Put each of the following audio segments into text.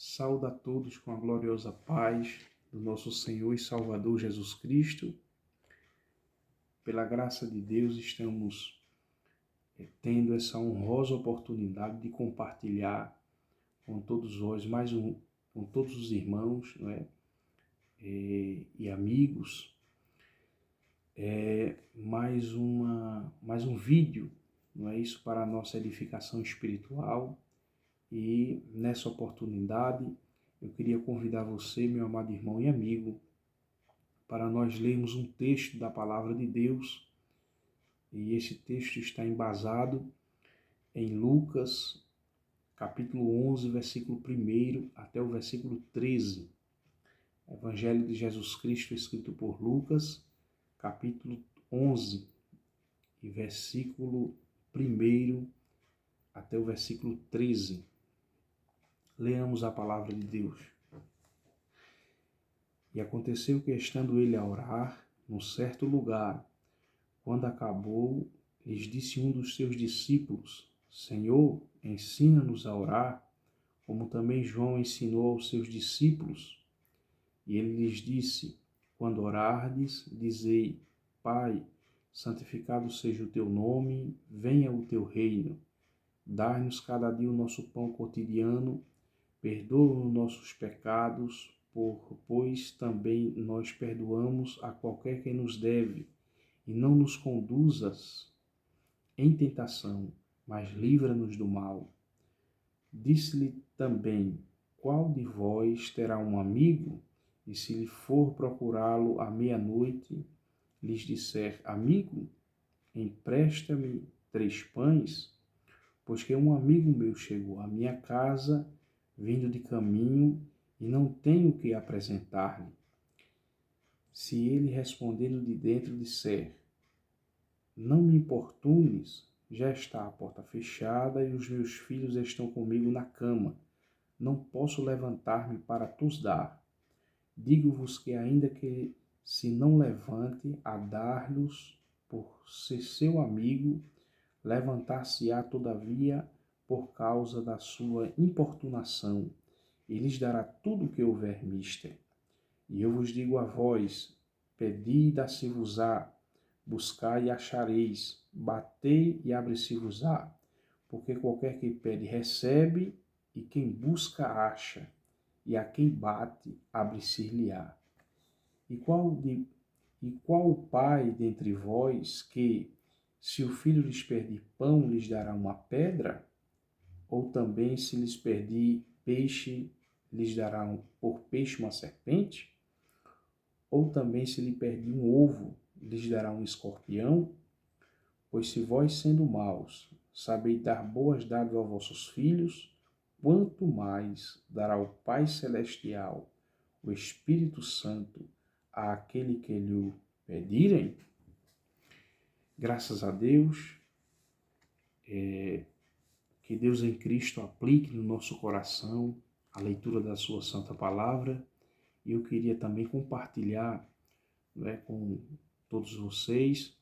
Saúde a todos com a gloriosa paz do nosso Senhor e Salvador Jesus Cristo. Pela graça de Deus, estamos tendo essa honrosa oportunidade de compartilhar com todos vós, com todos os irmãos, não é? E amigos, mais um vídeo, não é isso, para a nossa edificação espiritual. E nessa oportunidade, eu queria convidar você, meu amado irmão e amigo, para nós lermos um texto da Palavra de Deus. E esse texto está embasado em Lucas, capítulo 11, versículo 1 até o versículo 13. Evangelho de Jesus Cristo, escrito por Lucas, capítulo 11, e versículo 1 até o versículo 13. Leamos a palavra de Deus. E aconteceu que, estando ele a orar, num certo lugar, quando acabou, lhes disse um dos seus discípulos: Senhor, ensina-nos a orar, como também João ensinou aos seus discípulos. E ele lhes disse: Quando orardes, dizei: Pai, santificado seja o teu nome, venha o teu reino. Dai-nos cada dia o nosso pão cotidiano, perdoa-nos nossos pecados, pois também nós perdoamos a qualquer que nos deve, e não nos conduzas em tentação, mas livra-nos do mal. Disse-lhe também: Qual de vós terá um amigo, e se lhe for procurá-lo à meia-noite, lhes disser: Amigo, empresta-me 3 pães, pois que um amigo meu chegou à minha casa, vindo de caminho, e não tenho o que apresentar-lhe. Se ele, respondendo de dentro, disser: Não me importunes, já está a porta fechada e os meus filhos estão comigo na cama, não posso levantar-me para tos dar. Digo-vos que, ainda que se não levante a dar-lhes por ser seu amigo, levantar-se-á todavia por causa da sua importunação, e lhes dará tudo o que houver mister. E eu vos digo a vós: pedi e dá-se-vos-á, buscai e achareis, batei e abre-se-vos-á, porque qualquer que pede recebe, e quem busca acha, e a quem bate abre-se-lhe-á. E qual o pai dentre vós que, se o filho lhes pedir pão, lhes dará uma pedra? Ou também, se lhes pedir peixe, lhes dará por peixe uma serpente? Ou também, se lhe pedir um ovo, lhes dará um escorpião? Pois se vós, sendo maus, sabeis dar boas dádivas aos vossos filhos, quanto mais dará o Pai Celestial, o Espírito Santo, àquele que lhe pedirem? Graças a Deus, que Deus em Cristo aplique no nosso coração a leitura da sua santa palavra. E eu queria também compartilhar, com todos vocês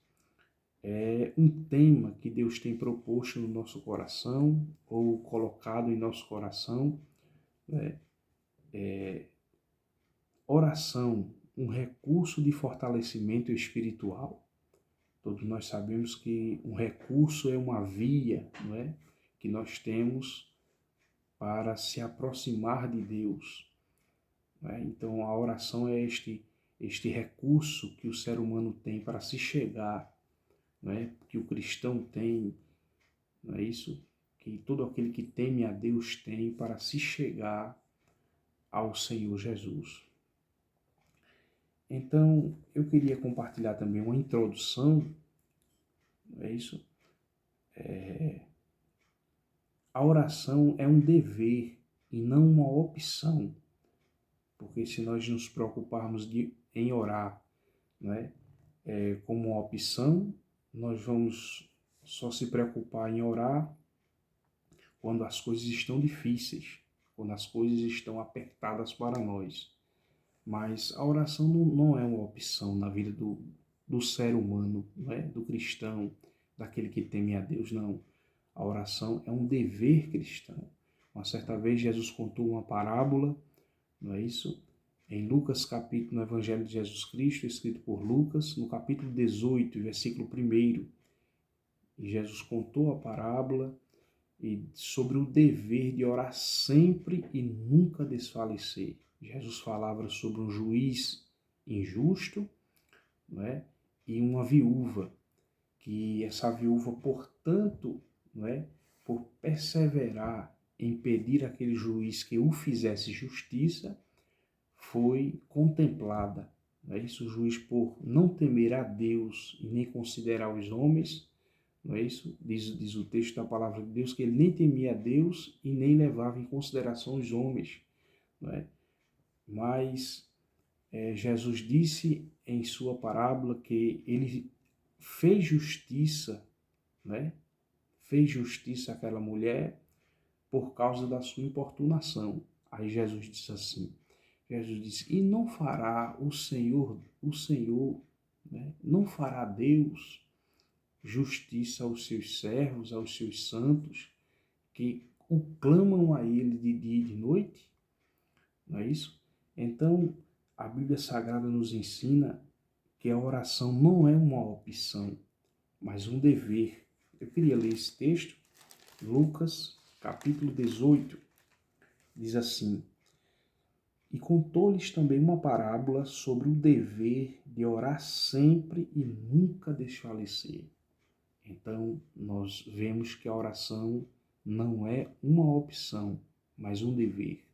um tema que Deus tem proposto no nosso coração, ou colocado em nosso coração, oração, um recurso de fortalecimento espiritual. Todos nós sabemos que um recurso é uma via, que nós temos para se aproximar de Deus. Então a oração é este recurso que o ser humano tem para se chegar, que o cristão tem, não é isso? Que todo aquele que teme a Deus tem para se chegar ao Senhor Jesus. Então, eu queria compartilhar também uma introdução, não é isso? A oração é um dever e não uma opção, porque se nós nos preocuparmos em orar, como uma opção, nós vamos só se preocupar em orar quando as coisas estão difíceis, quando as coisas estão apertadas para nós. Mas a oração não é uma opção na vida do ser humano, do cristão, daquele que teme a Deus, não. A oração é um dever cristão, Uma certa vez Jesus contou uma parábola, não é isso? Em Lucas, capítulo, no Evangelho de Jesus Cristo, escrito por Lucas, no capítulo 18, versículo 1, e Jesus contou a parábola sobre o dever de orar sempre e nunca desfalecer. Jesus falava sobre um juiz injusto, não é? E uma viúva, que essa viúva, portanto, não é? Por perseverar em pedir àquele juiz que o fizesse justiça, foi contemplada. Não é isso? O juiz, por não temer a Deus e nem considerar os homens, não é isso? Diz o texto da palavra de Deus que ele nem temia a Deus e nem levava em consideração os homens, não é? Mas Jesus disse em sua parábola que ele fez justiça, né? Fez justiça àquela mulher por causa da sua importunação. Aí Jesus disse, e não fará o Senhor, né? Não fará Deus justiça aos seus servos, aos seus santos, que o clamam a ele de dia e de noite? Não é isso? Então, a Bíblia Sagrada nos ensina que a oração não é uma opção, mas um dever. Eu queria ler esse texto, Lucas, capítulo 18, diz assim: e contou-lhes também uma parábola sobre o dever de orar sempre e nunca desfalecer. Então, nós vemos que a oração não é uma opção, mas um dever.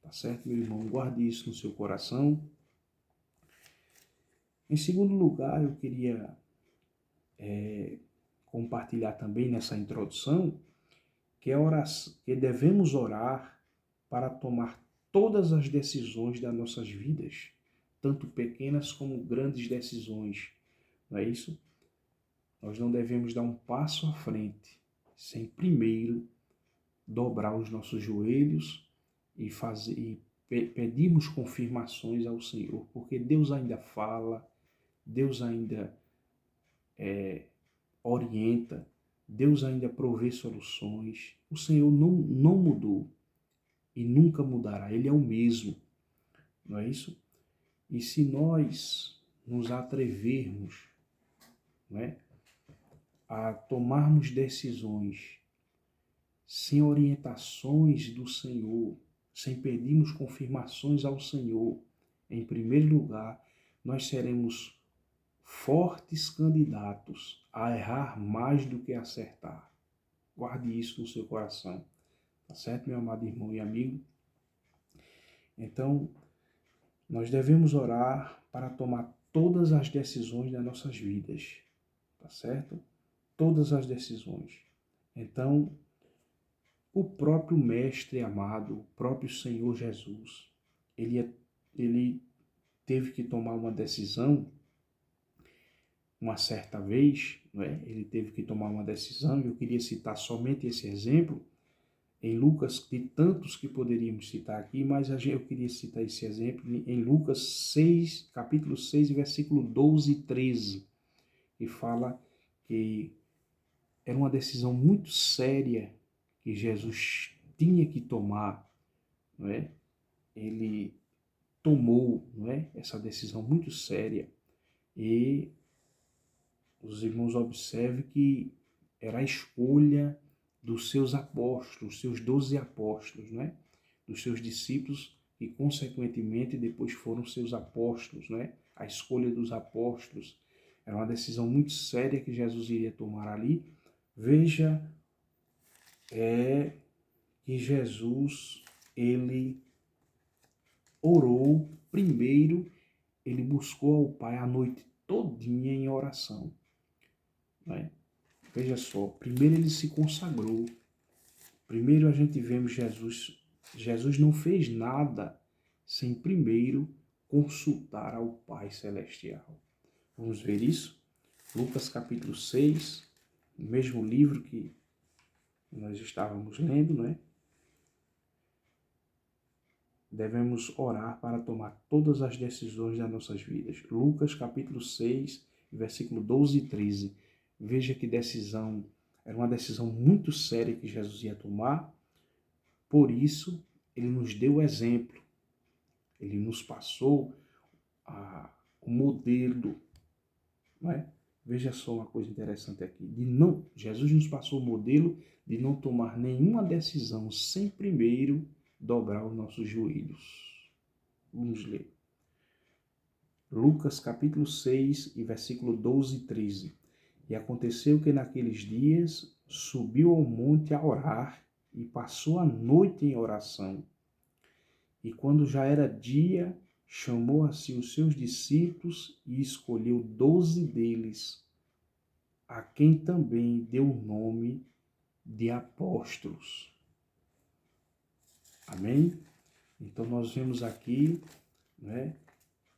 Tá certo, meu irmão? Guarde isso no seu coração. Em segundo lugar, eu queria compartilhar também nessa introdução que devemos orar para tomar todas as decisões das nossas vidas, tanto pequenas como grandes decisões. Não é isso? Nós não devemos dar um passo à frente sem primeiro dobrar os nossos joelhos e pedirmos confirmações ao Senhor, porque Deus ainda fala, Deus ainda orienta, Deus ainda provê soluções. O Senhor não mudou e nunca mudará, Ele é o mesmo, não é isso? E se nós nos atrevermos, não é, a tomarmos decisões sem orientações do Senhor, sem pedirmos confirmações ao Senhor, em primeiro lugar, nós seremos fortes candidatos a errar mais do que acertar. Guarde isso no seu coração. Tá certo, meu amado irmão e amigo? Então, nós devemos orar para tomar todas as decisões das nossas vidas. Tá certo? Todas as decisões. Então, o próprio Mestre amado, o próprio Senhor Jesus, ele teve que tomar uma decisão uma certa vez, não é? Ele teve que tomar uma decisão, e eu queria citar somente esse exemplo, em Lucas, de tantos que poderíamos citar aqui, mas eu queria citar esse exemplo em Lucas 6, capítulo 6, versículo 12 e 13, que fala que era uma decisão muito séria que Jesus tinha que tomar, não é? Ele tomou, não é? Essa decisão muito séria, e os irmãos observem que era a escolha dos seus apóstolos, seus 12 apóstolos, né? Dos seus discípulos, e consequentemente depois foram seus apóstolos, né? A escolha dos apóstolos era uma decisão muito séria que Jesus iria tomar ali. Veja que Jesus, ele orou primeiro, ele buscou ao Pai a noite todinha em oração, né? Veja só, primeiro ele se consagrou. Primeiro a gente vemos Jesus não fez nada sem primeiro consultar ao Pai Celestial. Vamos ver isso? Lucas capítulo 6, o mesmo livro que nós estávamos lendo, né? Devemos orar para tomar todas as decisões das nossas vidas. Lucas capítulo 6, versículo 12 e 13. Veja que decisão, era uma decisão muito séria que Jesus ia tomar. Por isso, ele nos deu o exemplo, ele nos passou o modelo, não é? Veja só uma coisa interessante aqui, Jesus nos passou o modelo de não tomar nenhuma decisão sem primeiro dobrar os nossos joelhos. Vamos ler. Lucas capítulo 6 e versículo 12 e 13. E aconteceu que naqueles dias subiu ao monte a orar e passou a noite em oração. E quando já era dia, chamou a si os seus discípulos e escolheu 12 deles, a quem também deu o nome de apóstolos. Amém? Então nós vemos aqui, né,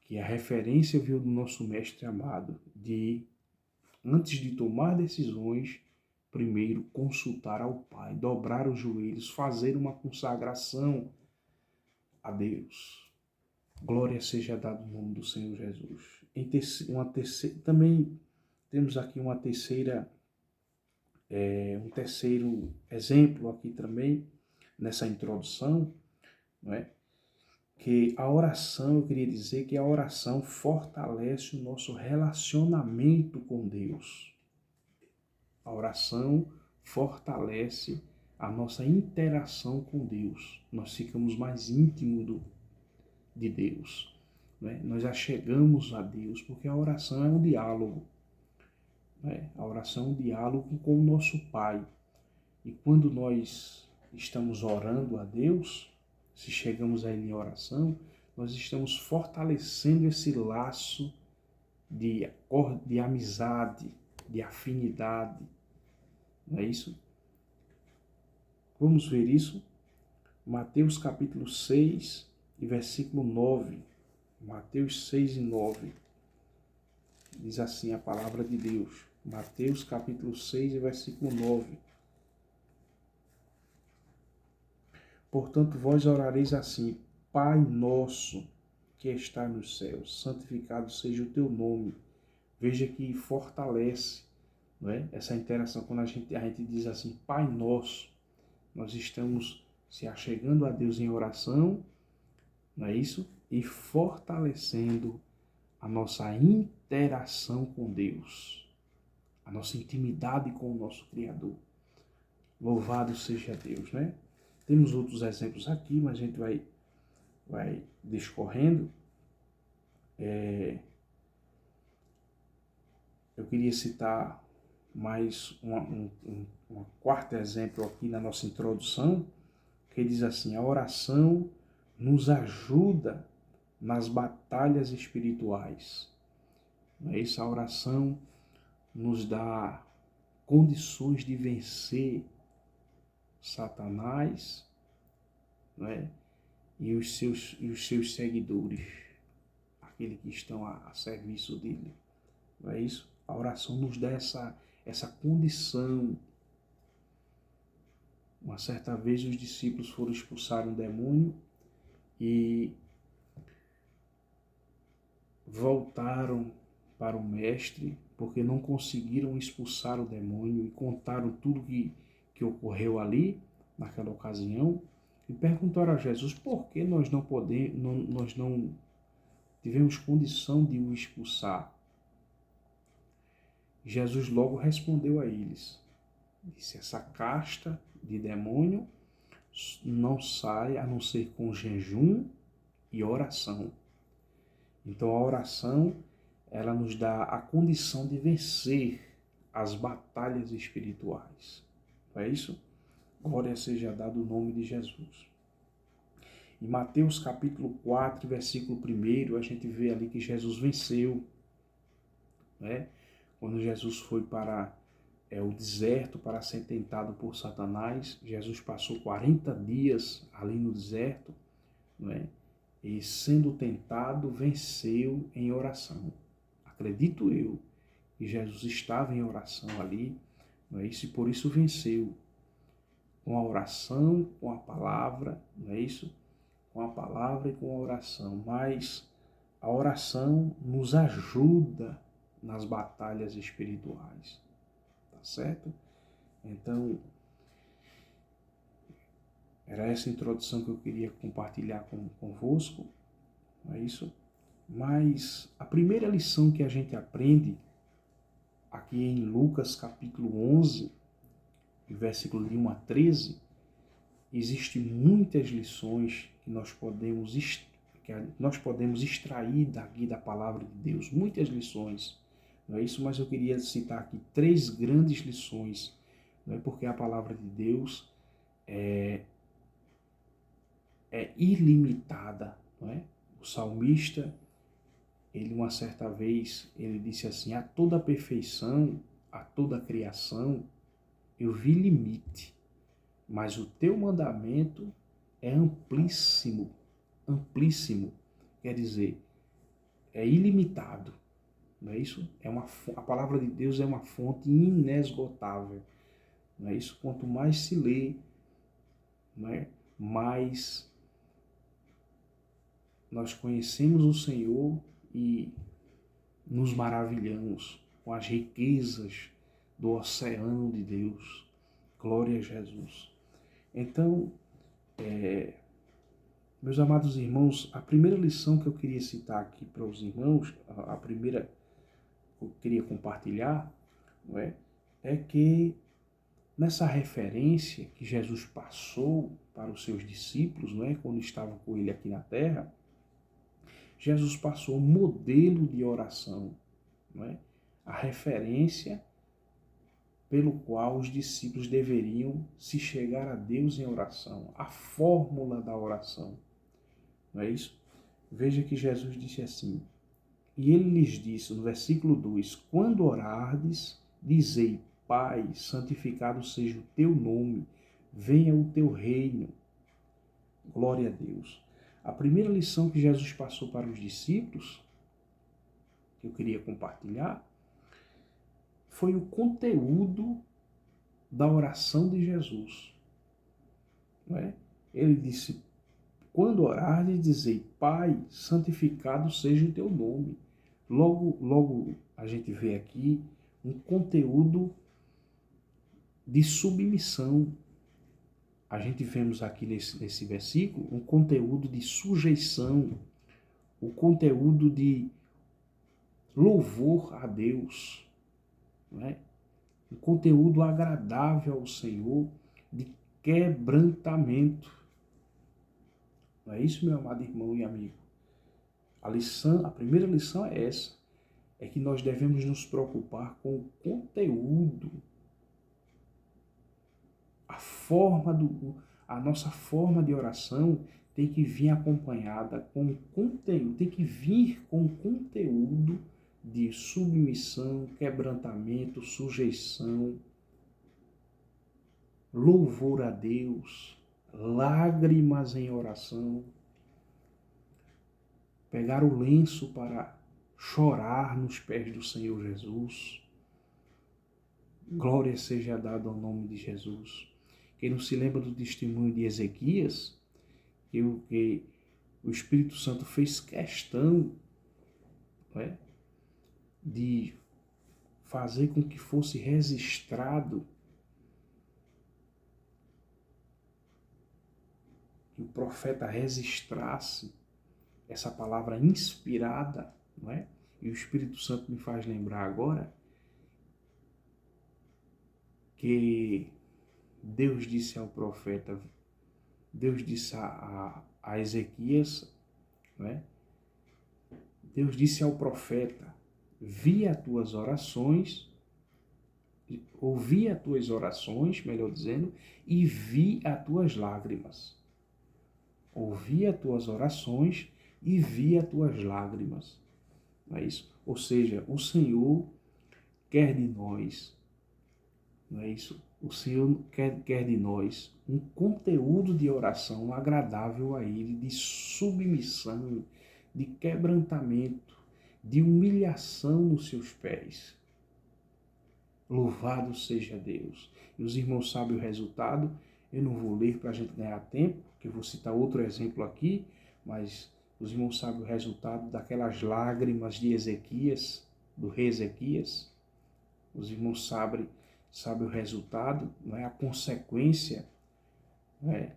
que a referência veio do nosso mestre amado, de antes de tomar decisões, primeiro consultar ao Pai, dobrar os joelhos, fazer uma consagração a Deus. Glória seja dada no nome do Senhor Jesus. Também temos aqui um terceiro exemplo aqui também, nessa introdução, não é? Que a oração, eu queria dizer que a oração fortalece o nosso relacionamento com Deus. A oração fortalece a nossa interação com Deus. Nós ficamos mais íntimos de Deus, né? Nós achegamos a Deus, porque a oração é um diálogo, né? A oração é um diálogo com o nosso Pai. E quando nós estamos orando a Deus, se chegamos a Ele em oração, nós estamos fortalecendo esse laço de amizade, de afinidade. Não é isso? Vamos ver isso? Mateus capítulo 6 e versículo 9. Mateus 6 e 9. Diz assim a palavra de Deus. Mateus capítulo 6 e versículo 9. Portanto, vós orareis assim: Pai nosso que está nos céus, santificado seja o teu nome. Veja que fortalece, não é? Essa interação. Quando a gente diz assim, Pai nosso, nós estamos se achegando a Deus em oração, não é isso? E fortalecendo a nossa interação com Deus, a nossa intimidade com o nosso Criador. Louvado seja Deus, né? Temos outros exemplos aqui, mas a gente vai discorrendo. Eu queria citar mais um quarto exemplo aqui na nossa introdução, que diz assim: a oração nos ajuda nas batalhas espirituais. Essa oração nos dá condições de vencer Satanás, não é? E os seus seguidores, aqueles que estão a serviço dele. Não é isso? A oração nos dá essa condição. Uma certa vez os discípulos foram expulsar um demônio e voltaram para o mestre porque não conseguiram expulsar o demônio e contaram tudo que ocorreu ali, naquela ocasião, e perguntaram a Jesus por que nós não tivemos condição de o expulsar. Jesus logo respondeu a eles, disse: essa casta de demônio não sai a não ser com jejum e oração. Então a oração, ela nos dá a condição de vencer as batalhas espirituais. Não é isso? Glória seja dado o nome de Jesus. Em Mateus capítulo 4, versículo 1, a gente vê ali que Jesus venceu, né? Quando Jesus foi para o deserto para ser tentado por Satanás, Jesus passou 40 dias ali no deserto, não é? E sendo tentado, venceu em oração. Acredito eu que Jesus estava em oração ali, não é isso? E por isso venceu. Com a oração, com a palavra, não é isso? Com a palavra e com a oração. Mas a oração nos ajuda nas batalhas espirituais. Tá certo? Então, Era essa introdução que eu queria compartilhar convosco, não é isso? Mas a primeira lição que a gente aprende aqui em Lucas capítulo 11, versículo de 1 a 13, existem muitas lições que nós podemos extrair daqui da palavra de Deus, muitas lições, não é isso? Mas eu queria citar aqui 3 grandes lições, não é? Porque a palavra de Deus é ilimitada, não é? O salmista, ele uma certa vez, ele disse assim: a toda perfeição, a toda criação, eu vi limite, mas o teu mandamento é amplíssimo, amplíssimo, quer dizer, é ilimitado, não é isso? A palavra de Deus é uma fonte inesgotável, não é isso? Quanto mais se lê, não é? Mais nós conhecemos o Senhor e nos maravilhamos com as riquezas do oceano de Deus. Glória a Jesus. Então, meus amados irmãos, a primeira lição que eu queria citar aqui para os irmãos, a primeira que eu queria compartilhar, não é que nessa referência que Jesus passou para os seus discípulos, não é, quando estava com ele aqui na terra, Jesus passou um modelo de oração, não é? A referência pelo qual os discípulos deveriam se chegar a Deus em oração, a fórmula da oração, não é isso? Veja que Jesus disse assim: e ele lhes disse, no versículo 2, quando orardes, dizei: Pai, santificado seja o teu nome, venha o teu reino. Glória a Deus. A primeira lição que Jesus passou para os discípulos, que eu queria compartilhar, foi o conteúdo da oração de Jesus. Não é? Ele disse: quando orardes, dizei: Pai, santificado seja o teu nome. Logo a gente vê aqui um conteúdo de submissão. A gente vemos aqui nesse versículo um conteúdo de sujeição, o conteúdo de louvor a Deus, não é? Um conteúdo agradável ao Senhor, de quebrantamento. Não é isso, meu amado irmão e amigo? A primeira lição é essa, é que nós devemos nos preocupar com o conteúdo, a nossa forma de oração tem que vir acompanhada com conteúdo, tem que vir com conteúdo de submissão, quebrantamento, sujeição, louvor a Deus, lágrimas em oração, pegar o lenço para chorar nos pés do Senhor Jesus. Glória seja dada ao nome de Jesus. Quem não se lembra do testemunho de Ezequias, que o Espírito Santo fez questão, não é, de fazer com que fosse registrado, que o profeta registrasse essa palavra inspirada, não é? E o Espírito Santo me faz lembrar agora que Deus disse ao profeta, Deus disse a Ezequias, não é? Deus disse ao profeta: ouvi as tuas orações, melhor dizendo, e vi as tuas lágrimas. Ouvi as tuas orações e vi as tuas lágrimas. Não é isso? Ou seja, o Senhor quer de nós, não é isso? O Senhor quer de nós um conteúdo de oração agradável a Ele, de submissão, de quebrantamento, de humilhação nos seus pés. Louvado seja Deus. E os irmãos sabem o resultado. Eu não vou ler para a gente ganhar tempo, porque eu vou citar outro exemplo aqui, mas os irmãos sabem o resultado daquelas lágrimas de Ezequias, do rei Ezequias. Os irmãos sabem o resultado, não é? A consequência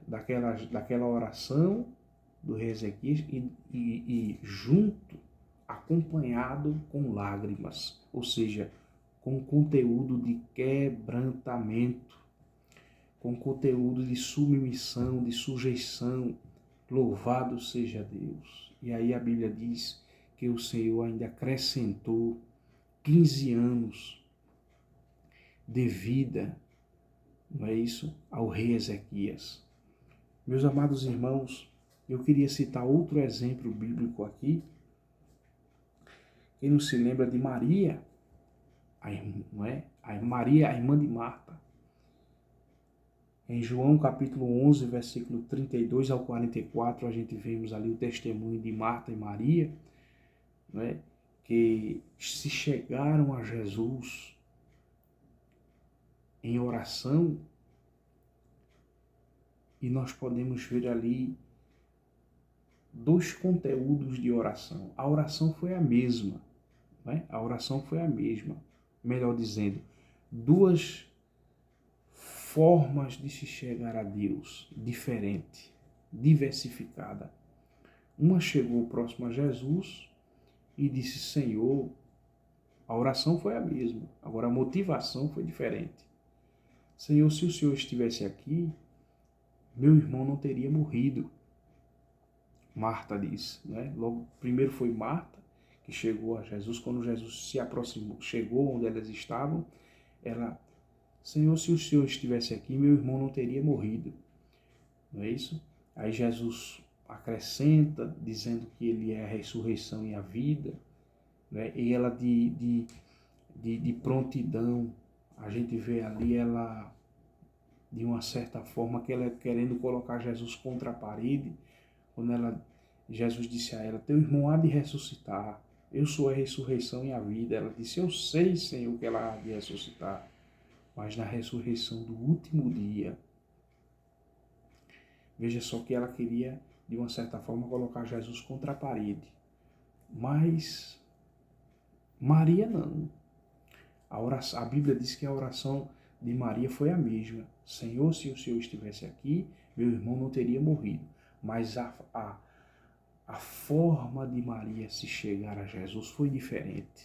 daquela oração do rei Ezequias e junto, acompanhado com lágrimas, ou seja, com conteúdo de quebrantamento, com conteúdo de submissão, de sujeição. Louvado seja Deus. E aí a Bíblia diz que o Senhor ainda acrescentou 15 anos de vida, não é isso, ao rei Ezequias. Meus amados irmãos, eu queria citar outro exemplo bíblico aqui. Quem não se lembra de Maria, não é? Maria, a irmã de Marta. Em João capítulo 11, versículo 32 ao 44, a gente vemos ali o testemunho de Marta e Maria, não é? Que se chegaram a Jesus em oração, e nós podemos ver ali dois conteúdos de oração. A oração foi a mesma, né? A oração foi a mesma, melhor dizendo, duas formas de se chegar a Deus, diferente, diversificada. Uma chegou próximo a Jesus e disse: Senhor, a oração foi a mesma, agora a motivação foi diferente. Senhor, se o Senhor estivesse aqui, meu irmão não teria morrido. Marta disse, né? Logo, primeiro foi Marta, que chegou a Jesus. Quando Jesus se aproximou, chegou onde elas estavam, ela: Senhor, se o Senhor estivesse aqui, meu irmão não teria morrido. Não é isso? Aí Jesus acrescenta, dizendo que ele é a ressurreição e a vida, né? E ela de prontidão, a gente vê ali ela, de uma certa forma, que ela querendo colocar Jesus contra a parede, quando Jesus disse a ela: teu irmão há de ressuscitar, eu sou a ressurreição e a vida. Ela disse: eu sei, Senhor, que ela há de ressuscitar, mas na ressurreição do último dia. Veja só que ela queria, de uma certa forma, colocar Jesus contra a parede. Mas Maria não. A Bíblia diz que a oração de Maria foi a mesma. Senhor, se o Senhor estivesse aqui, meu irmão não teria morrido. Mas a forma de Maria se chegar a Jesus foi diferente.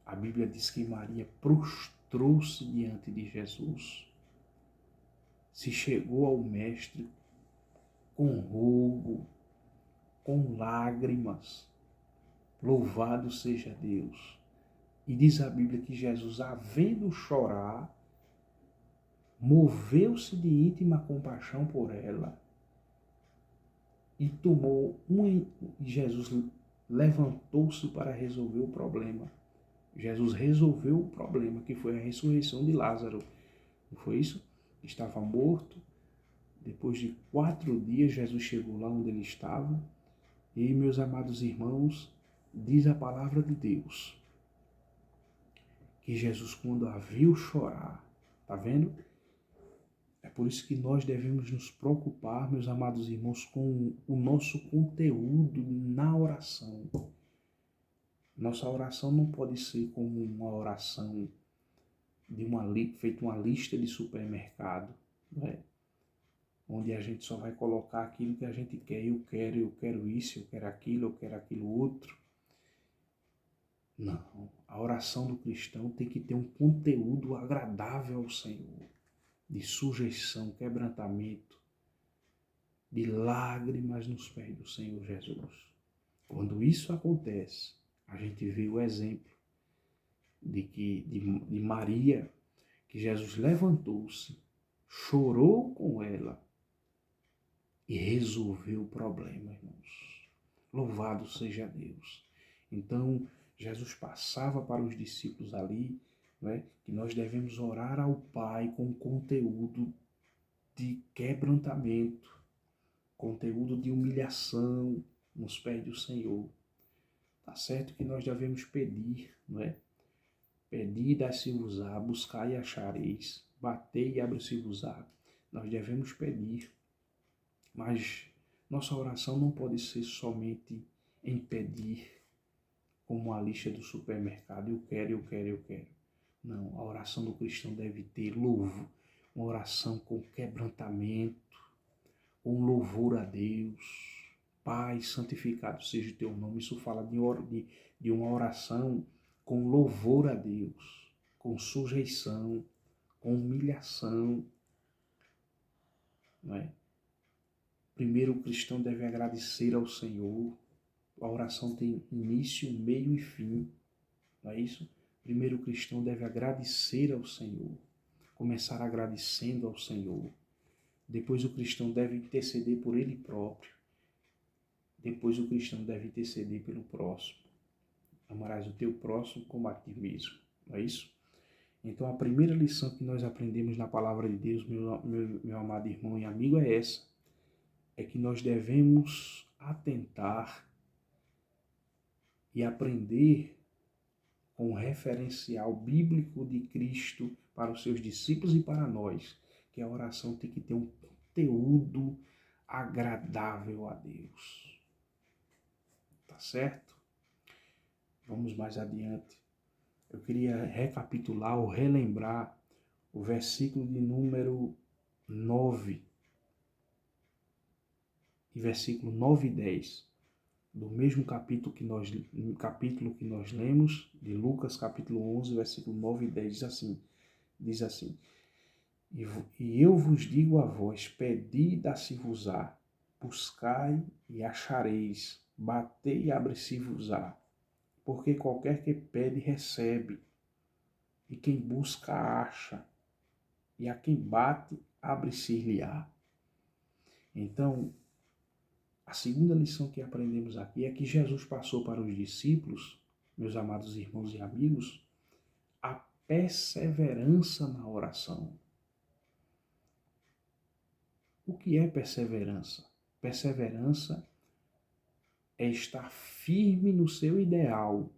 A Bíblia diz que Maria prostrou-se diante de Jesus. Se chegou ao Mestre com rogo, com lágrimas. Louvado seja Deus. E diz a Bíblia que Jesus, havendo chorar, moveu-se de íntima compaixão por ela e Jesus levantou-se para resolver o problema. Jesus resolveu o problema, que foi a ressurreição de Lázaro. Não foi isso? Estava morto. Depois de 4 dias, Jesus chegou lá onde ele estava. E, meus amados irmãos, diz a palavra de Deus que Jesus, quando a viu chorar, tá vendo? É por isso que nós devemos nos preocupar, meus amados irmãos, com o nosso conteúdo na oração. Nossa oração não pode ser como uma oração feita uma lista de supermercado, não é? Onde a gente só vai colocar aquilo que a gente quer. Eu quero isso, eu quero aquilo outro. Não, a oração do cristão tem que ter um conteúdo agradável ao Senhor, de sujeição, quebrantamento, de lágrimas nos pés do Senhor Jesus. Quando isso acontece, a gente vê o exemplo de Maria, que Jesus levantou-se, chorou com ela e resolveu o problema, irmãos. Louvado seja Deus. Então, Jesus passava para os discípulos ali, né, que nós devemos orar ao Pai com conteúdo de quebrantamento, conteúdo de humilhação nos pés do Senhor. Tá certo que nós devemos pedir, não é? Pedi e dá-se-vos-á, buscai e achareis, batei e abre-se-vos-á. Nós devemos pedir, mas nossa oração não pode ser somente em pedir, como a lista do supermercado, eu quero. Não, a oração do cristão deve ter uma oração com quebrantamento, com louvor a Deus. Pai, santificado seja o teu nome. Isso fala de uma oração com louvor a Deus, com sujeição, com humilhação. Não é? Primeiro o cristão deve agradecer ao Senhor. A oração tem início, meio e fim. Não é isso? Primeiro o cristão deve agradecer ao Senhor. Começar agradecendo ao Senhor. Depois o cristão deve interceder por ele próprio. Depois o cristão deve interceder pelo próximo. Amarás o teu próximo como a ti mesmo. Não é isso? Então a primeira lição que nós aprendemos na palavra de Deus, meu amado irmão e amigo, é essa. É que nós devemos atentar e aprender com o referencial bíblico de Cristo para os seus discípulos e para nós, que a oração tem que ter um conteúdo agradável a Deus. Tá certo? Vamos mais adiante. Eu queria recapitular ou relembrar o versículo de número 9 e versículo 9 e 10, do mesmo capítulo que nós lemos, de Lucas, capítulo 11, versículo 9 e 10, diz assim, e eu vos digo a vós, pedi e dá-se-vos-á, buscai e achareis, batei e abre-se-vos-á, porque qualquer que pede, recebe, e quem busca, acha, e a quem bate, abre-se-lhe-á. Então, a segunda lição que aprendemos aqui é que Jesus passou para os discípulos, meus amados irmãos e amigos, a perseverança na oração. O que é perseverança? Perseverança é estar firme no seu ideal,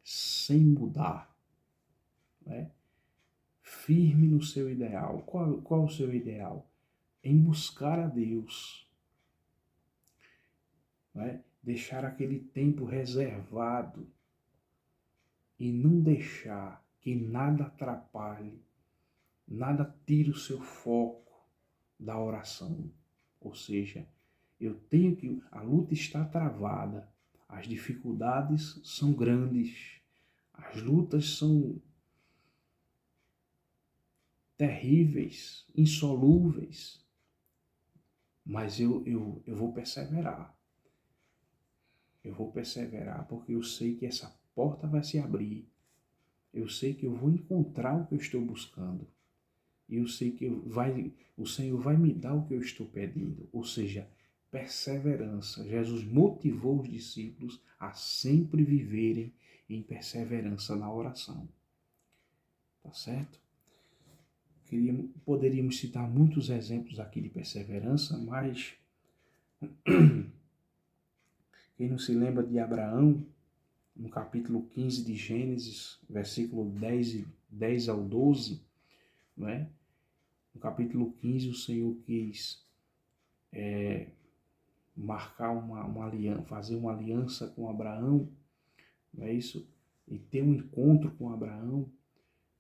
sem mudar. Né? Firme no seu ideal. Qual o seu ideal? Em buscar a Deus. Né? Deixar aquele tempo reservado e não deixar que nada atrapalhe, nada tire o seu foco da oração. Ou seja, a luta está travada, as dificuldades são grandes, as lutas são terríveis, insolúveis, mas eu vou perseverar. Eu vou perseverar porque eu sei que essa porta vai se abrir. Eu sei que eu vou encontrar o que eu estou buscando. E eu sei que o Senhor vai me dar o que eu estou pedindo. Ou seja, perseverança. Jesus motivou os discípulos a sempre viverem em perseverança na oração. Tá certo? Poderíamos citar muitos exemplos aqui de perseverança, mas quem não se lembra de Abraão, no capítulo 15 de Gênesis, versículo 10 ao 12, não é? No capítulo 15, o Senhor quis marcar uma aliança, fazer uma aliança com Abraão, não é isso? E ter um encontro com Abraão.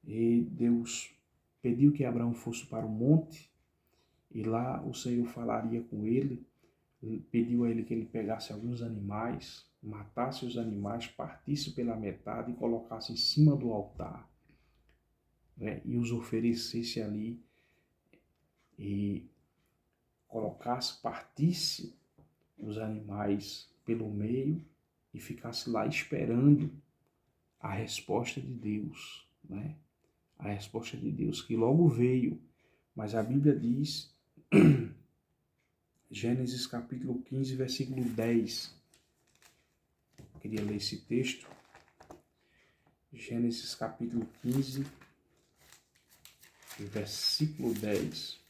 E Deus pediu que Abraão fosse para o monte, e lá o Senhor falaria com ele, pediu a ele que ele pegasse alguns animais, matasse os animais, partisse pela metade e colocasse em cima do altar, né? E os oferecesse ali, e partisse os animais pelo meio e ficasse lá esperando a resposta de Deus, né? A resposta de Deus que logo veio, mas a Bíblia diz, Gênesis capítulo 15, versículo 10, eu queria ler esse texto, Gênesis capítulo 15, versículo 10,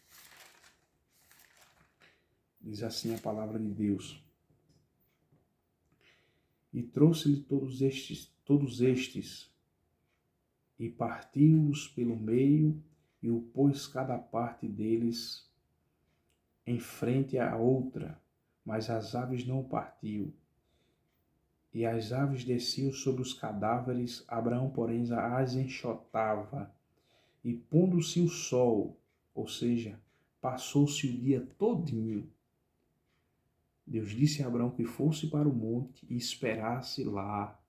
diz assim a palavra de Deus, e trouxe-lhe todos estes, e partiu-os pelo meio, e o pôs cada parte deles em frente à outra, mas as aves não partiu. E as aves desciam sobre os cadáveres, Abraão, porém, as enxotava. E pondo-se o sol, Ou seja, passou-se o dia todinho. Deus disse a Abraão que fosse para o monte e esperasse lá,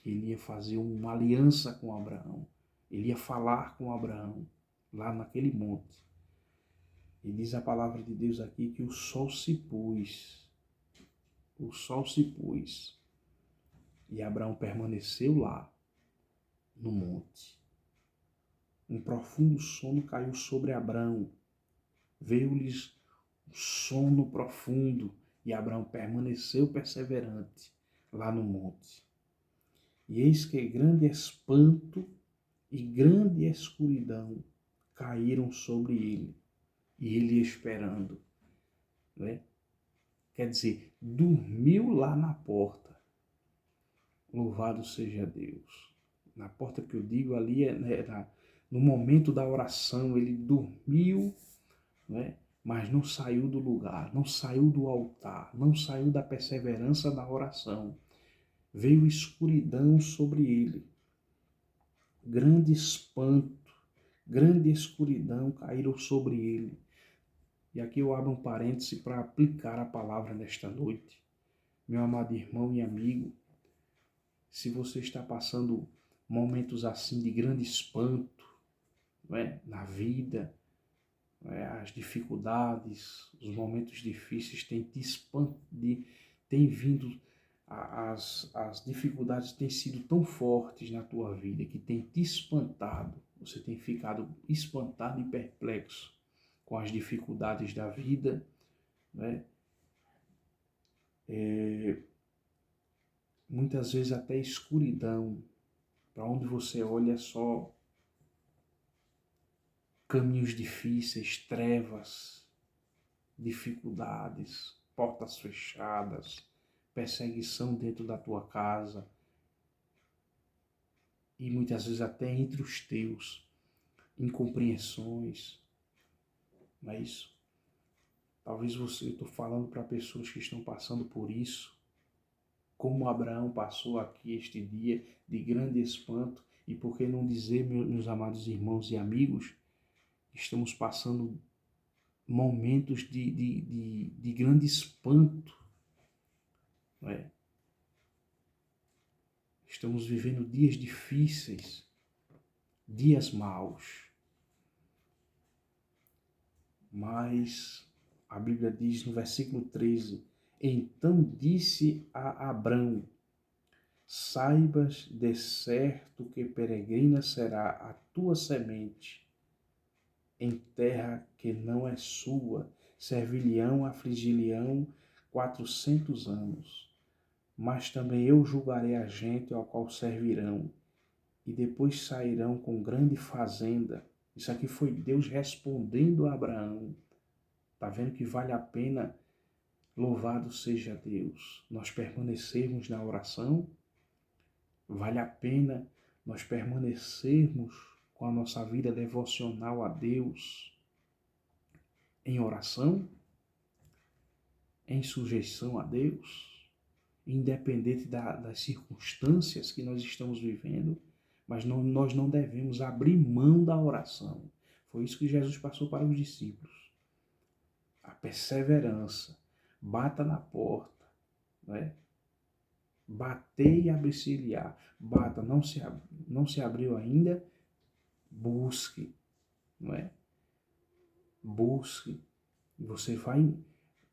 que ele ia fazer uma aliança com Abraão. Ele ia falar com Abraão, lá naquele monte. E diz a palavra de Deus aqui que o sol se pôs. O sol se pôs. E Abraão permaneceu lá, no monte. Um profundo sono caiu sobre Abraão. Veio-lhes um sono profundo. E Abraão permaneceu perseverante lá no monte. E eis que grande espanto e grande escuridão caíram sobre ele. E ele esperando. Né? Quer dizer, dormiu lá na porta. Louvado seja Deus. Na porta que eu digo ali, no momento da oração, ele dormiu, né? Mas não saiu do lugar, não saiu do altar, não saiu da perseverança da oração. Veio escuridão sobre ele. Grande espanto, grande escuridão caíram sobre ele. E aqui eu abro um parêntese para aplicar a palavra nesta noite. Meu amado irmão e amigo, se você está passando momentos assim de grande espanto, não é? Na vida, não é? As dificuldades, os momentos difíceis têm te têm vindo, as dificuldades têm sido tão fortes na tua vida que tem te espantado. Você tem ficado espantado e perplexo com as dificuldades da vida, né? Muitas vezes até escuridão. Para onde você olha é só caminhos difíceis, trevas, dificuldades, portas fechadas, perseguição dentro da tua casa e muitas vezes até entre os teus, incompreensões. Não é isso? Talvez eu estou falando para pessoas que estão passando por isso, como Abraão passou aqui este dia de grande espanto, e por que não dizer, meus amados irmãos e amigos, estamos passando momentos de grande espanto, não é? Estamos vivendo dias difíceis, dias maus. Mas a Bíblia diz no versículo 13, então disse a Abrão, saibas de certo que peregrina será a tua semente em terra que não é sua, servir-lhe-ão, afligir-lhe-ão 400 anos. Mas também eu julgarei a gente ao qual servirão, e depois sairão com grande fazenda. Isso aqui foi Deus respondendo a Abraão. Está vendo que vale a pena, louvado seja Deus, nós permanecermos na oração? Vale a pena nós permanecermos com a nossa vida devocional a Deus em oração, em sujeição a Deus, independente das circunstâncias que nós estamos vivendo, mas nós não devemos abrir mão da oração. Foi isso que Jesus passou para os discípulos. A perseverança, bata na porta, né? Batei e abrir-se-lhe-á. Bata, não se abriu ainda, busque, não é? Busque, você vai,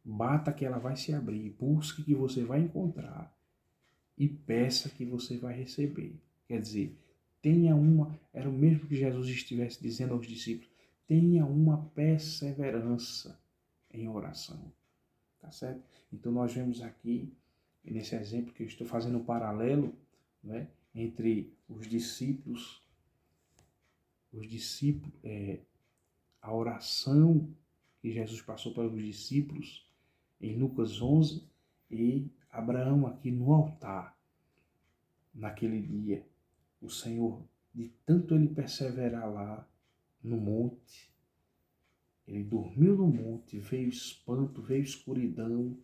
bata que ela vai se abrir, busque que você vai encontrar e peça que você vai receber. Quer dizer, era o mesmo que Jesus estivesse dizendo aos discípulos, tenha uma perseverança em oração, tá certo? Então nós vemos aqui, nesse exemplo que eu estou fazendo um paralelo, né, entre os discípulos, a oração que Jesus passou para os discípulos em Lucas 11 e Abraão aqui no altar, naquele dia. O Senhor, de tanto ele perseverar lá no monte, ele dormiu no monte, veio espanto, veio escuridão,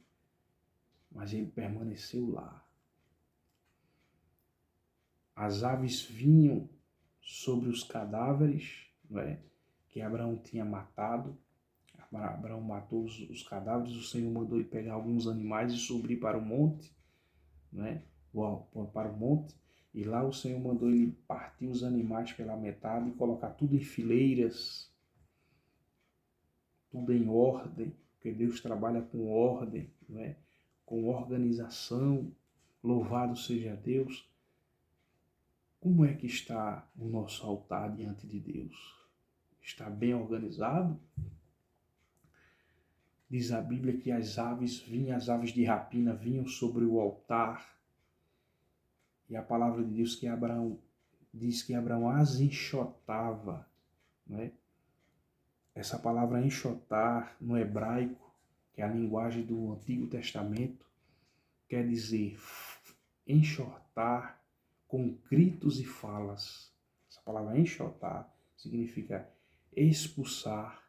mas ele permaneceu lá. As aves vinham sobre os cadáveres, não é? que Abraão tinha matado. Abraão matou os cadáveres, o Senhor mandou ele pegar alguns animais e subir para o monte, né? Para o monte, e lá o Senhor mandou ele partir os animais pela metade e colocar tudo em fileiras, tudo em ordem, porque Deus trabalha com ordem, né? Com organização. Louvado seja Deus. Como é que está o nosso altar diante de Deus? Está bem organizado? Diz a Bíblia que as aves de rapina vinham sobre o altar. E a palavra de Deus diz que Abraão as enxotava, né? Essa palavra enxotar no hebraico, que é a linguagem do Antigo Testamento, quer dizer enxotar com gritos e falas. Essa palavra enxotar significa expulsar,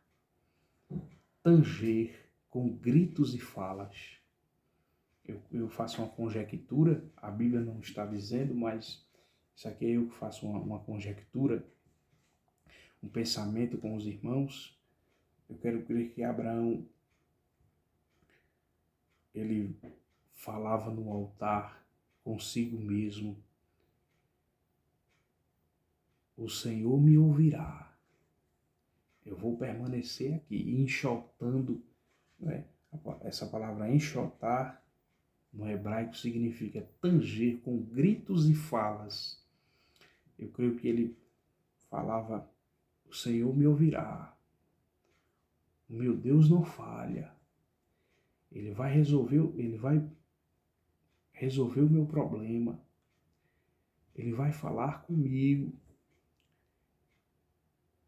tanger com gritos e falas. Eu faço uma conjectura, a Bíblia não está dizendo, mas isso aqui é eu que faço uma conjectura, um pensamento com os irmãos. Eu quero crer que Abraão, ele falava no altar consigo mesmo: o Senhor me ouvirá, eu vou permanecer aqui, enxotando, né? Essa palavra enxotar no hebraico significa tanger com gritos e falas. Eu creio que ele falava: o Senhor me ouvirá, o meu Deus não falha, Ele vai resolver o meu problema, Ele vai falar comigo.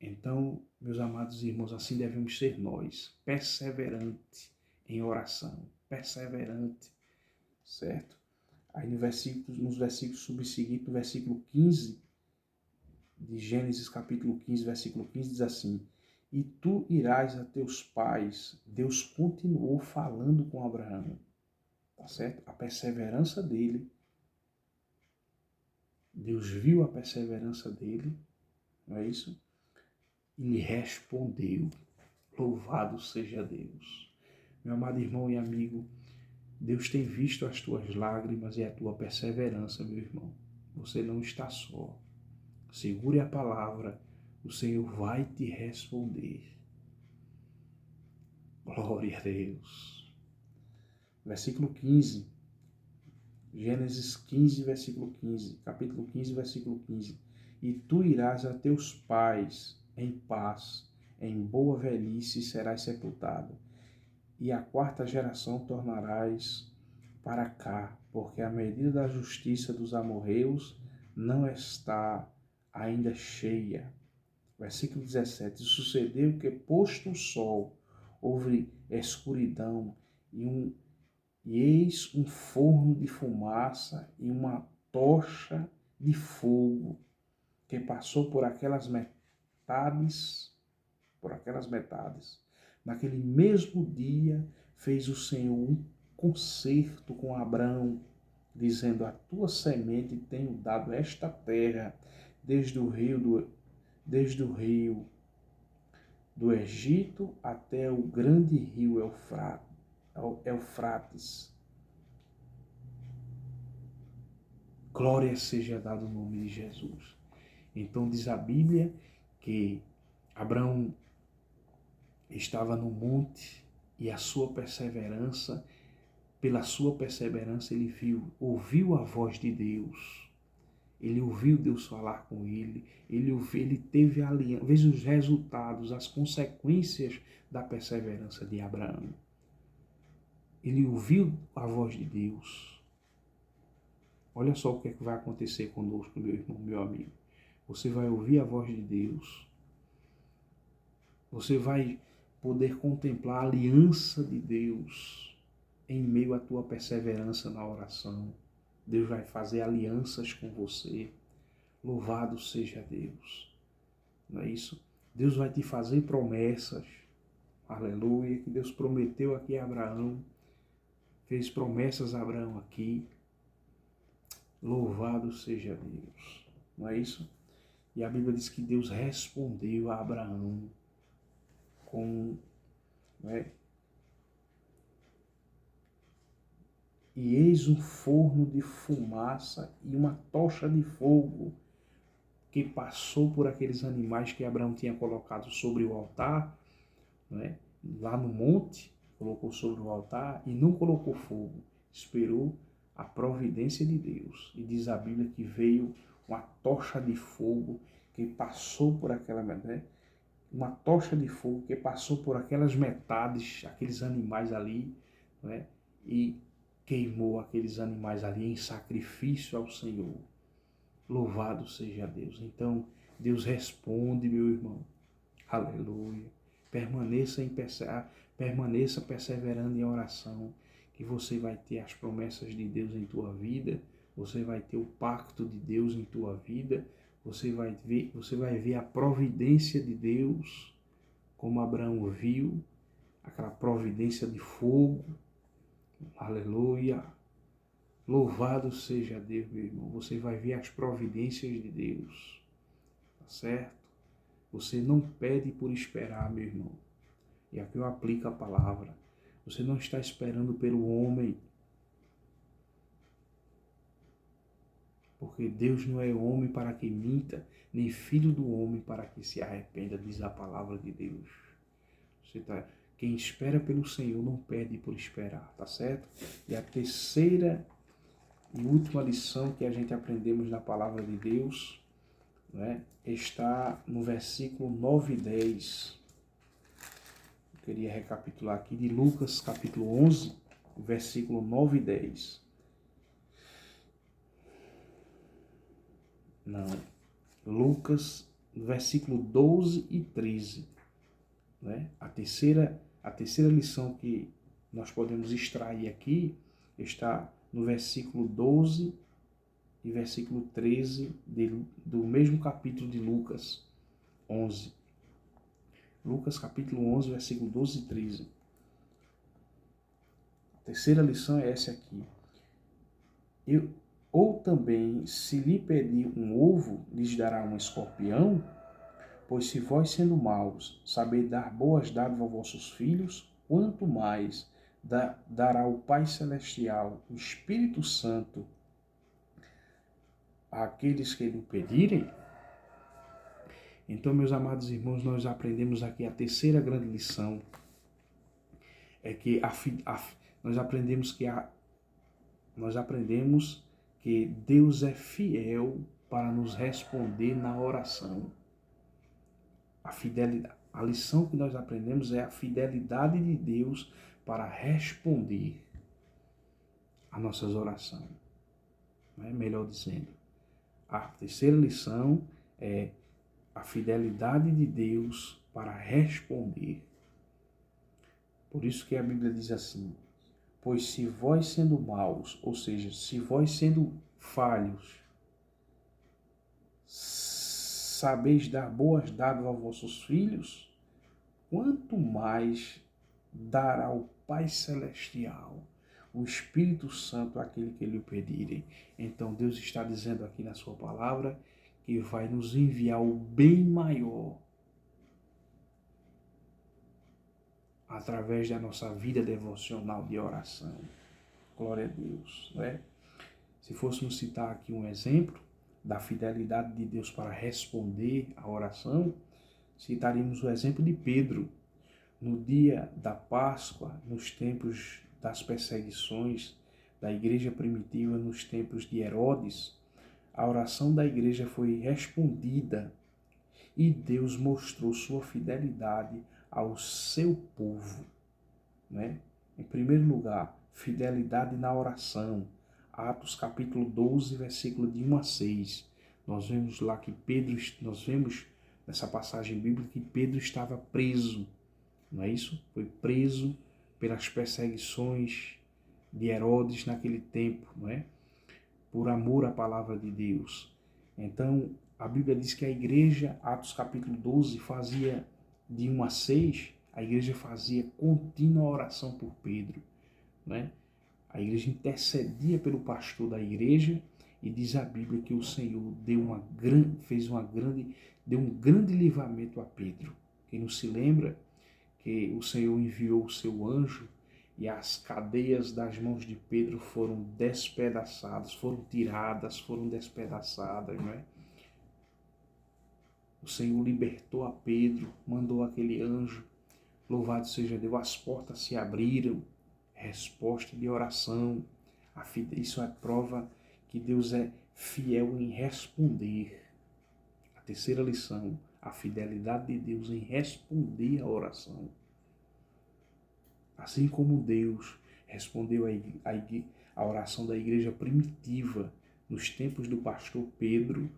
Então, meus amados irmãos, assim devemos ser nós, perseverante em oração, perseverante, certo? Aí nos versículos subseguintes, no versículo 15 de Gênesis capítulo 15, versículo 15, diz assim: e tu irás a teus pais. Deus continuou falando com Abraão, tá certo? A perseverança dele, Deus viu a perseverança dele, não é isso? E lhe respondeu. Louvado seja Deus. Meu amado irmão e amigo, Deus tem visto as tuas lágrimas e a tua perseverança, meu irmão. Você não está só. Segure a palavra, o Senhor vai te responder. Glória a Deus. Versículo 15. Gênesis 15, versículo 15. Capítulo 15, versículo 15. E tu irás a teus pais em paz, em boa velhice serás sepultado. E a quarta geração tornarás para cá, porque a medida da justiça dos amorreus não está ainda cheia. Versículo 17. Sucedeu que, posto o sol, houve escuridão, e eis um forno de fumaça e uma tocha de fogo que passou por aquelas metades. Naquele mesmo dia fez o Senhor um concerto com Abraão, dizendo: a tua semente tenho dado esta terra, desde o rio do Egito até o grande rio Eufrates. Glória seja dada o nome de Jesus. Então diz a Bíblia que Abraão estava no monte e pela sua perseverança ele ouviu a voz de Deus. Ele ouviu Deus falar com ele, ele teve aliança, veja os resultados, as consequências da perseverança de Abraão. Ele ouviu a voz de Deus. Olha só o que é que vai acontecer conosco, meu irmão, meu amigo. Você vai ouvir a voz de Deus. Você vai poder contemplar a aliança de Deus em meio à tua perseverança na oração. Deus vai fazer alianças com você. Louvado seja Deus. Não é isso? Deus vai te fazer promessas. Aleluia. Que Deus prometeu aqui a Abraão. Fez promessas a Abraão aqui. Louvado seja Deus. Não é isso? E a Bíblia diz que Deus respondeu a Abraão. com, né? E eis um forno de fumaça e uma tocha de fogo que passou por aqueles animais que Abraão tinha colocado sobre o altar, né? Lá no monte, colocou sobre o altar e não colocou fogo, esperou a providência de Deus. E diz a Bíblia que veio uma tocha de fogo que passou por aquela, né? Uma tocha de fogo que passou por aquelas metades, aqueles animais ali, né? E queimou aqueles animais ali em sacrifício ao Senhor. Louvado seja Deus. Então, Deus responde, meu irmão. Aleluia. Permaneça perseverando em oração, que você vai ter as promessas de Deus em tua vida, você vai ter o pacto de Deus em tua vida, você vai ver a providência de Deus, como Abraão viu, aquela providência de fogo. Aleluia. Louvado seja Deus, meu irmão. Você vai ver as providências de Deus. Tá certo? Você não pede por esperar, meu irmão. E aqui eu aplico a palavra. Você não está esperando pelo homem. Porque Deus não é homem para que minta, nem filho do homem para que se arrependa, diz a palavra de Deus. Quem espera pelo Senhor não pede por esperar, tá certo? E a terceira e última lição que a gente aprendemos na palavra de Deus, né, está no versículo 9 e 10. Eu queria recapitular aqui de Lucas capítulo 11, versículo 9 e 10. Não, Lucas, versículo 12 e 13. Né? A terceira lição que nós podemos extrair aqui está no versículo 12 e versículo 13 do mesmo capítulo de Lucas 11. Lucas capítulo 11, versículo 12 e 13. A terceira lição é essa aqui. Ou também, se lhe pedir um ovo, lhes dará um escorpião? Pois se vós, sendo maus, sabeis dar boas dádivas aos vossos filhos, quanto mais dará o Pai Celestial, o Espírito Santo, àqueles que lhe pedirem? Então, meus amados irmãos, nós aprendemos aqui a terceira grande lição. É que nós aprendemos que Deus é fiel para nos responder na oração. A lição que nós aprendemos é a fidelidade de Deus para responder a nossas orações. Melhor dizendo, a terceira lição é a fidelidade de Deus para responder. Por isso que a Bíblia diz assim: pois se vós sendo maus, ou seja, se vós sendo falhos, sabeis dar boas dádivas aos vossos filhos, quanto mais dará o Pai Celestial, o Espírito Santo, àquele que lhe pedirem. Então Deus está dizendo aqui na sua palavra que vai nos enviar o bem maior através da nossa vida devocional de oração. Glória a Deus, né? Se fôssemos citar aqui um exemplo da fidelidade de Deus para responder à oração, citaríamos o exemplo de Pedro. No dia da Páscoa, nos tempos das perseguições da igreja primitiva, nos tempos de Herodes, a oração da igreja foi respondida e Deus mostrou sua fidelidade ao seu povo, né? Em primeiro lugar, fidelidade na oração. Atos capítulo 12, versículo de 1 a 6. Nós vemos lá que nós vemos nessa passagem bíblica que Pedro estava preso, não é isso? Foi preso pelas perseguições de Herodes naquele tempo, não é? Por amor à palavra de Deus. Então, a Bíblia diz que a igreja, Atos capítulo 12, fazia de 1 a 6, a igreja fazia contínua oração por Pedro, né? A igreja intercedia pelo pastor da igreja e diz a Bíblia que o Senhor deu um grande livramento a Pedro. Quem não se lembra que o Senhor enviou o seu anjo e as cadeias das mãos de Pedro foram despedaçadas, foram tiradas, foram despedaçadas, não é? O Senhor libertou a Pedro, mandou aquele anjo, louvado seja Deus, as portas se abriram, resposta de oração. Isso é prova que Deus é fiel em responder. A terceira lição, a fidelidade de Deus em responder a oração. Assim como Deus respondeu a oração da igreja primitiva nos tempos do pastor Pedro,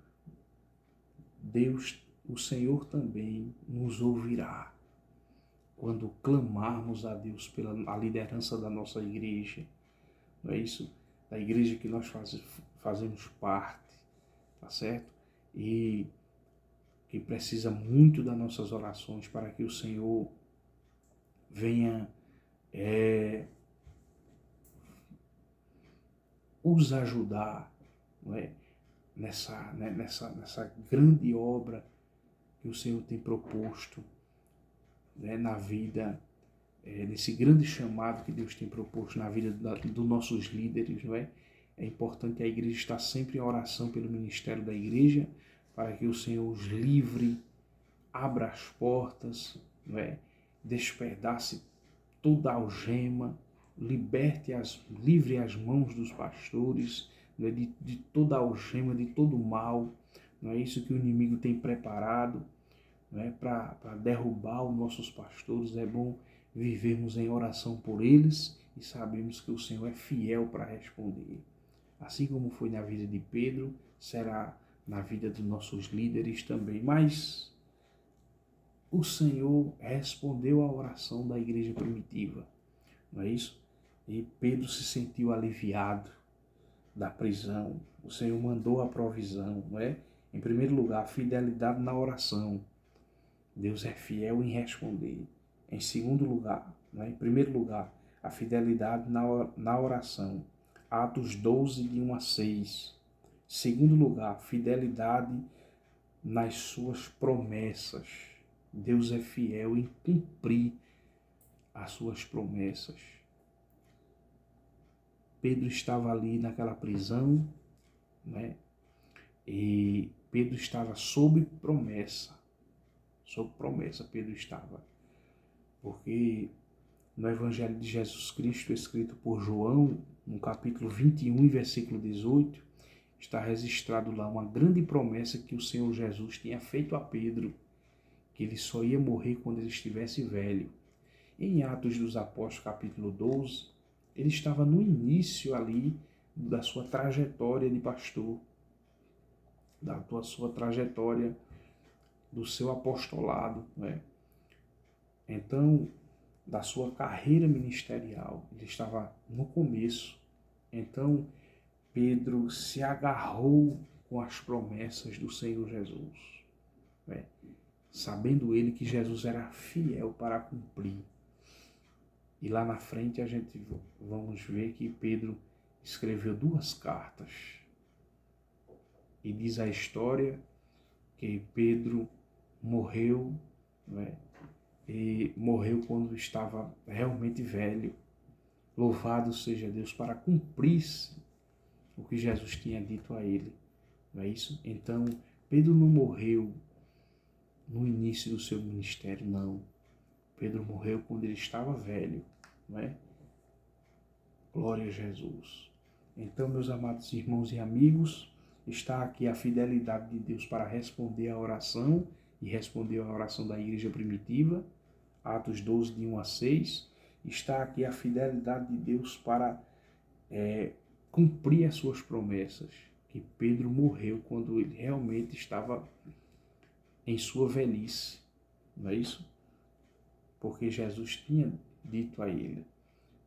Deus, o Senhor também nos ouvirá quando clamarmos a Deus pela liderança da nossa igreja. Não é isso? Da igreja que nós fazemos parte, tá certo? E que precisa muito das nossas orações para que o Senhor venha os ajudar, não é? Nessa grande obra que o Senhor tem proposto, né, na vida, nesse grande chamado que Deus tem proposto na vida dos nossos líderes, não é? É importante a igreja estar sempre em oração pelo ministério da igreja, para que o Senhor os livre, abra as portas, não é? Despedace toda a algema, livre as mãos dos pastores, não é? de toda a algema, de todo o mal. Não é isso que o inimigo tem preparado, não é? Para derrubar os nossos pastores. É bom vivermos em oração por eles e sabemos que o Senhor é fiel para responder. Assim como foi na vida de Pedro, será na vida dos nossos líderes também. Mas o Senhor respondeu à oração da igreja primitiva, não é isso? E Pedro se sentiu aliviado da prisão. O Senhor mandou a provisão, não é? Em primeiro lugar, fidelidade na oração. Deus é fiel em responder. Em segundo lugar, não é? Em primeiro lugar, a fidelidade na oração. Atos 12, de 1 a 6. Segundo lugar, fidelidade nas suas promessas. Deus é fiel em cumprir as suas promessas. Pedro estava ali naquela prisão, né? E Pedro estava sob promessa. Sob promessa Pedro estava. Porque no Evangelho de Jesus Cristo, escrito por João, no capítulo 21, versículo 18, está registrado lá uma grande promessa que o Senhor Jesus tinha feito a Pedro, que ele só ia morrer quando ele estivesse velho. Em Atos dos Apóstolos, capítulo 12, ele estava no início ali da sua trajetória de pastor, da sua trajetória do seu apostolado, né? Então, da sua carreira ministerial, ele estava no começo. Então, Pedro se agarrou com as promessas do Senhor Jesus, né? Sabendo ele que Jesus era fiel para cumprir. E lá na frente vamos ver que Pedro escreveu 2 cartas. E diz a história que Pedro morreu, né? E morreu quando estava realmente velho. Louvado seja Deus, para cumprir-se o que Jesus tinha dito a ele. Não é isso? Então, Pedro não morreu no início do seu ministério, não. Pedro morreu quando ele estava velho, não é? Glória a Jesus. Então, meus amados irmãos e amigos, está aqui a fidelidade de Deus para responder a oração, e respondeu a oração da igreja primitiva, Atos 12, de 1 a 6. Está aqui a fidelidade de Deus para cumprir as suas promessas, que Pedro morreu quando ele realmente estava em sua velhice, não é isso? Porque Jesus tinha dito a ele,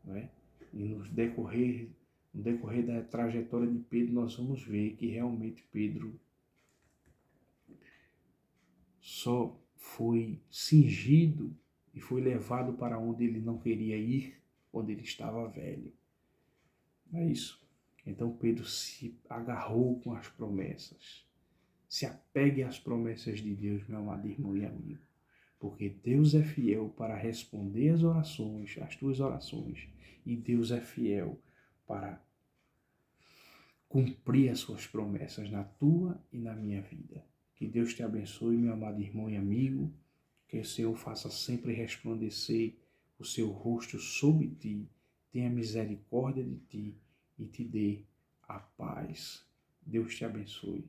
não é? E no decorrer da trajetória de Pedro, nós vamos ver que realmente Pedro só foi cingido e foi levado para onde ele não queria ir, onde ele estava velho. Não é isso? Então Pedro se agarrou com as promessas. Se apegue às promessas de Deus, meu amado irmão e amigo. porque Deus é fiel para responder as orações, as tuas orações, e Deus é fiel para cumprir as suas promessas na tua e na minha vida. Que Deus te abençoe, meu amado irmão e amigo, que o Senhor faça sempre resplandecer o seu rosto sobre ti, tenha misericórdia de ti e te dê a paz. Deus te abençoe.